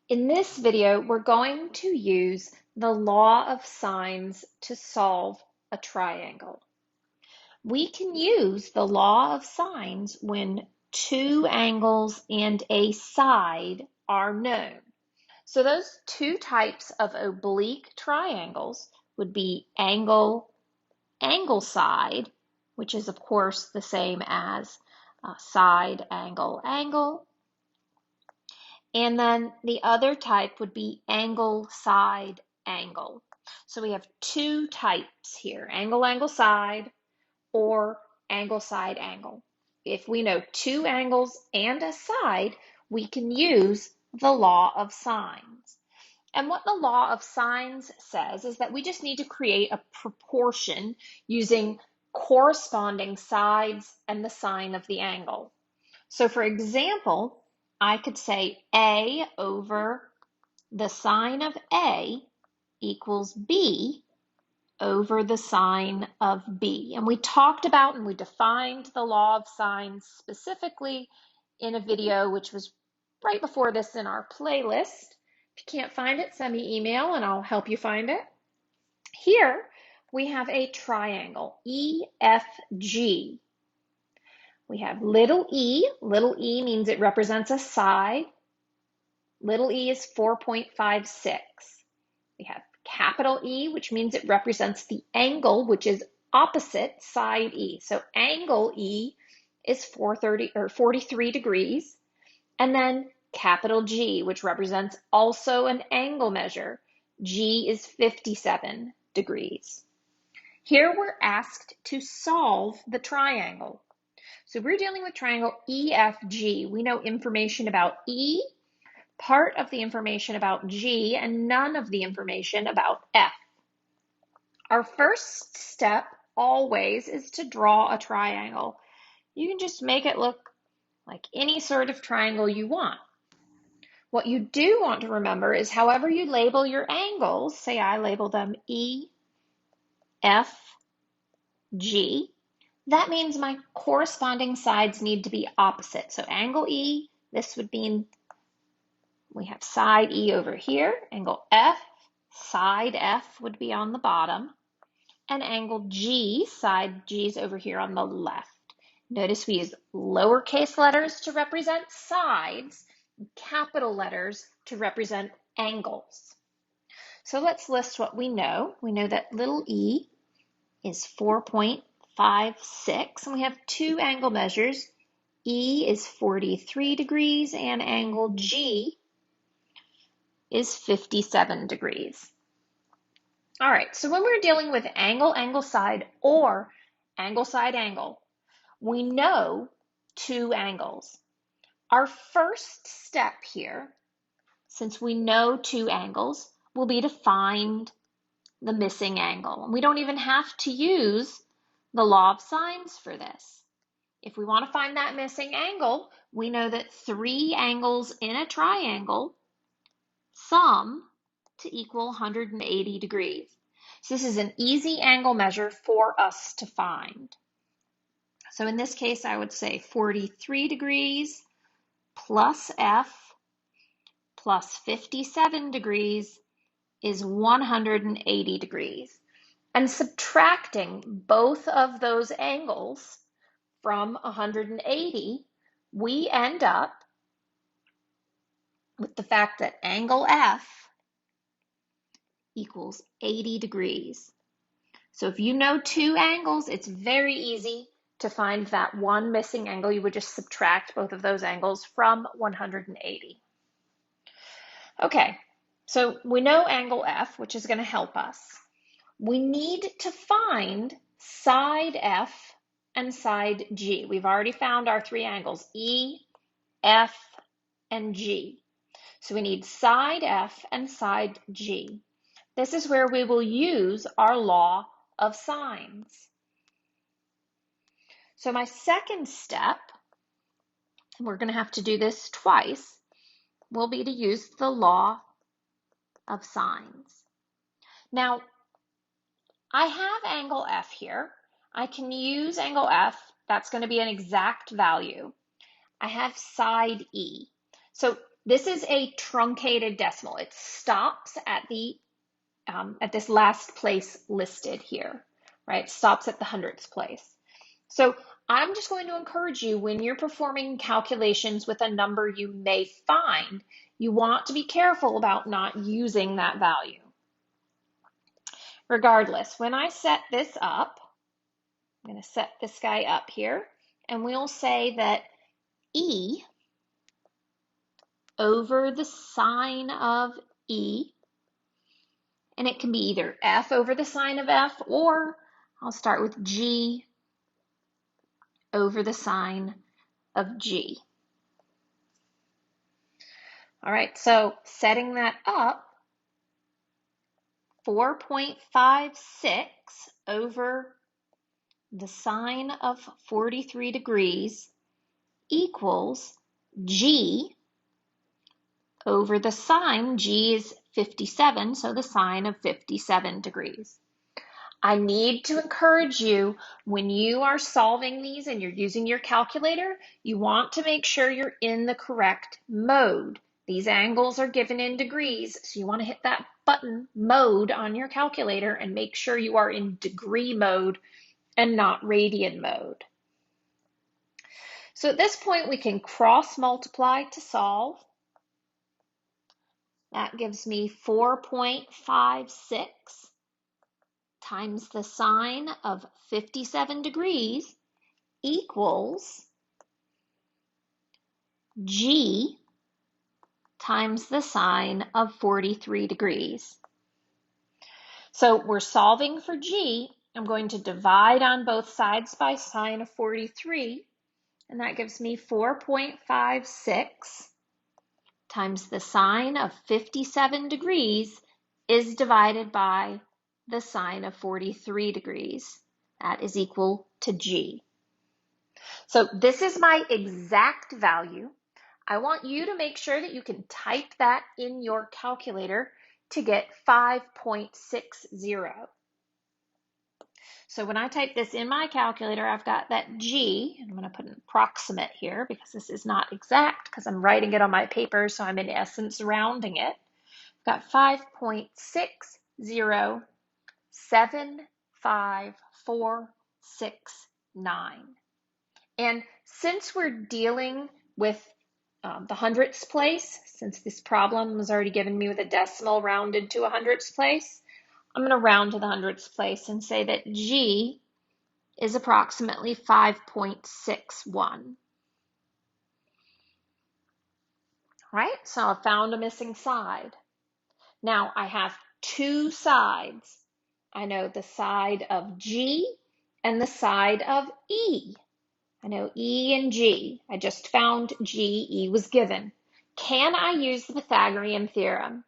In this video, we're going to use the law of sines to solve a triangle. We can use the law of sines when two angles and a side are known. So those two types of oblique triangles would be angle, angle side, which is of course the same as side, angle, angle. And then the other type would be angle, side, angle. So we have two types here, angle, angle, side, or angle, side, angle. If we know two angles and a side, we can use the law of sines. And what the law of sines says is that we just need to create a proportion using corresponding sides and the sine of the angle. So for example, I could say A over the sine of A equals B over the sine of B. And we talked about and we defined the law of sines specifically in a video which was right before this in our playlist. If you can't find it, send me email and I'll help you find it. Here we have a triangle, EFG. We have little e. Little e means it represents a side. Little e is 4.56. We have capital E, which means it represents the angle, which is opposite side E. So angle E is 43 degrees. And then capital G, which represents also an angle measure. G is 57 degrees. Here we're asked to solve the triangle. So we're dealing with triangle EFG. We know information about E, part of the information about G, and none of the information about F. Our first step always is to draw a triangle. You can just make it look like any sort of triangle you want. What you do want to remember is however you label your angles, say I label them E, F, G, that means my corresponding sides need to be opposite. So angle E, this would mean we have side E over here. Angle F, side F would be on the bottom. And angle G, side G is over here on the left. Notice we use lowercase letters to represent sides, and capital letters to represent angles. So let's list what we know. We know that little e is 4.56, and we have two angle measures. E is 43 degrees, and angle G is 57 degrees. All right, so when we're dealing with angle, angle, side, or angle, side, angle, we know two angles. Our first step here, since we know two angles, will be to find the missing angle. And we don't even have to use the law of sines for this. If we want to find that missing angle, we know that three angles in a triangle sum to equal 180 degrees. So this is an easy angle measure for us to find. So in this case, I would say 43 degrees plus F plus 57 degrees is 180 degrees. And subtracting both of those angles from 180, we end up with the fact that angle F equals 80 degrees. So if you know two angles, it's very easy to find that one missing angle. You would just subtract both of those angles from 180. Okay, so we know angle F, which is going to help us. We need to find side F and side G. We've already found our three angles, E, F, and G. So we need side F and side G. This is where we will use our law of sines. So my second step, and we're going to have to do this twice, will be to use the law of sines. Now, I have angle F here. I can use angle F. That's going to be an exact value. I have side E. So This is a truncated decimal. It stops at this last place listed here, right? Stops at the hundredths place. So I'm just going to encourage you, when you're performing calculations with a number you may find, you want to be careful about not using that value. Regardless, when I set this up, I'm going to set this guy up here, and we'll say that E over the sine of E, and it can be either F over the sine of F, or I'll start with G over the sine of G. All right, so setting that up, 4.56 over the sine of 43 degrees equals G over the sine. G is 57, so the sine of 57 degrees. I need to encourage you, when you are solving these and you're using your calculator, you want to make sure you're in the correct mode. These angles are given in degrees, so you want to hit that button, mode, on your calculator and make sure you are in degree mode and not radian mode. So at this point, we can cross multiply to solve. That gives me 4.56 times the sine of 57 degrees equals G times the sine of 43 degrees. So we're solving for G. I'm going to divide on both sides by sine of 43, and that gives me 4.56 times the sine of 57 degrees is divided by the sine of 43 degrees. That is equal to G. So this is my exact value. I want you to make sure that you can type that in your calculator to get 5.60. So when I type this in my calculator, I've got that G, and I'm going to put an approximate here because this is not exact because I'm writing it on my paper, so I'm in essence rounding it. I've got 5.60754669. And since we're dealing with the hundredths place, since this problem was already given me with a decimal rounded to a hundredths place, I'm going to round to the hundredths place and say that G is approximately 5.61. Right? So I found a missing side. Now I have two sides. I know the side of G and the side of E. I know E and G. I just found G. E was given. Can I use the Pythagorean theorem?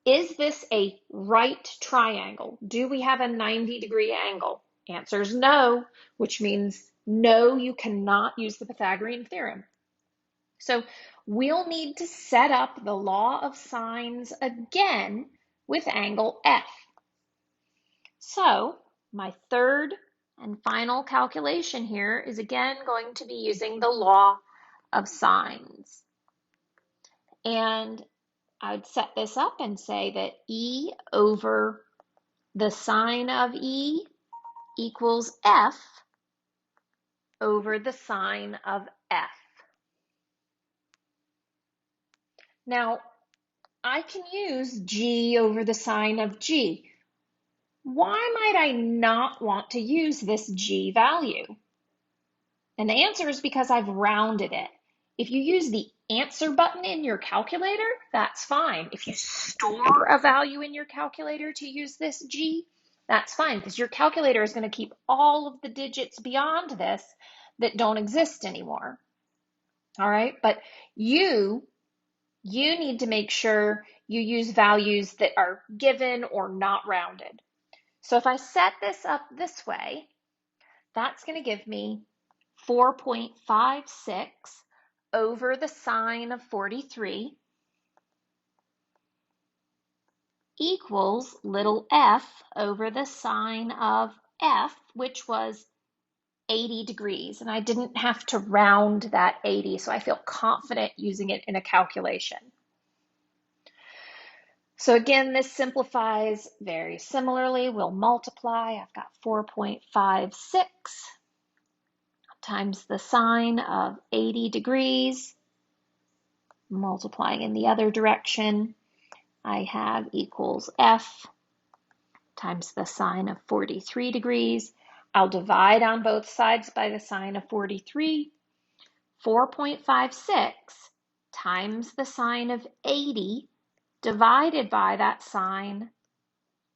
Is this a right triangle? Do we have a 90-degree angle? Answer is no, which means no, you cannot use the Pythagorean theorem. So we'll need to set up the law of sines again with angle F. So my third and final calculation here is again going to be using the law of sines. And I'd set this up and say that E over the sine of E equals F over the sine of F. Now, I can use G over the sine of G. Why might I not want to use this G value? And the answer is because I've rounded it. If you use the answer button in your calculator, that's fine. If you store a value in your calculator to use this G, that's fine, because your calculator is going to keep all of the digits beyond this that don't exist anymore. All right, but you need to make sure you use values that are given or not rounded. So if I set this up this way, that's going to give me 4.56 over the sine of 43 equals little f over the sine of f, which was 80 degrees, and I didn't have to round that 80, so I feel confident using it in a calculation. So again, this simplifies very similarly. We'll multiply. I've got 4.56 times the sine of 80 degrees. Multiplying in the other direction, I have equals F times the sine of 43 degrees. I'll divide on both sides by the sine of 43. 4.56 times the sine of 80 divided by that sine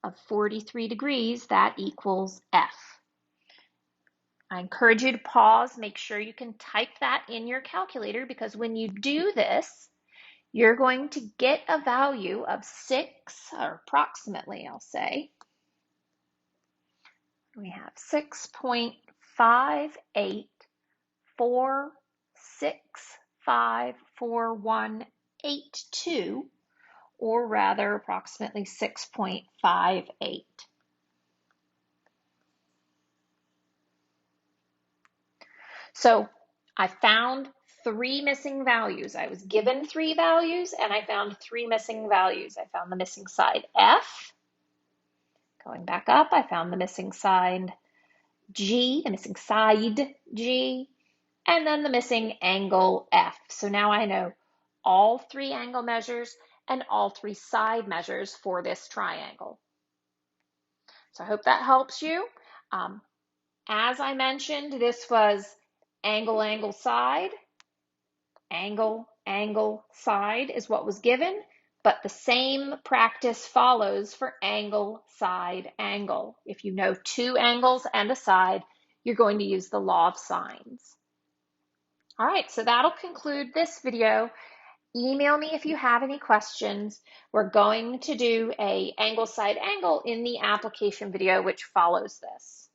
of 43 degrees, that equals F. I encourage you to pause, make sure you can type that in your calculator, because when you do this, you're going to get a value of 6, or approximately, I'll say. We have 6.5846548182, or rather approximately 6.58. So I found 3 missing values. I was given 3 values and I found 3 missing values. I found the missing side F. Going back up, I found the missing side G, the missing side G, and then the missing angle F. So now I know all 3 angle measures and all 3 side measures for this triangle. So I hope that helps you. As I mentioned, this was angle, angle, side. Angle, angle, side is what was given, but the same practice follows for angle, side, angle. If you know 2 angles and a side, you're going to use the law of sines. All right, so that'll conclude this video. Email me if you have any questions. We're going to do an angle, side, angle in the application video which follows this.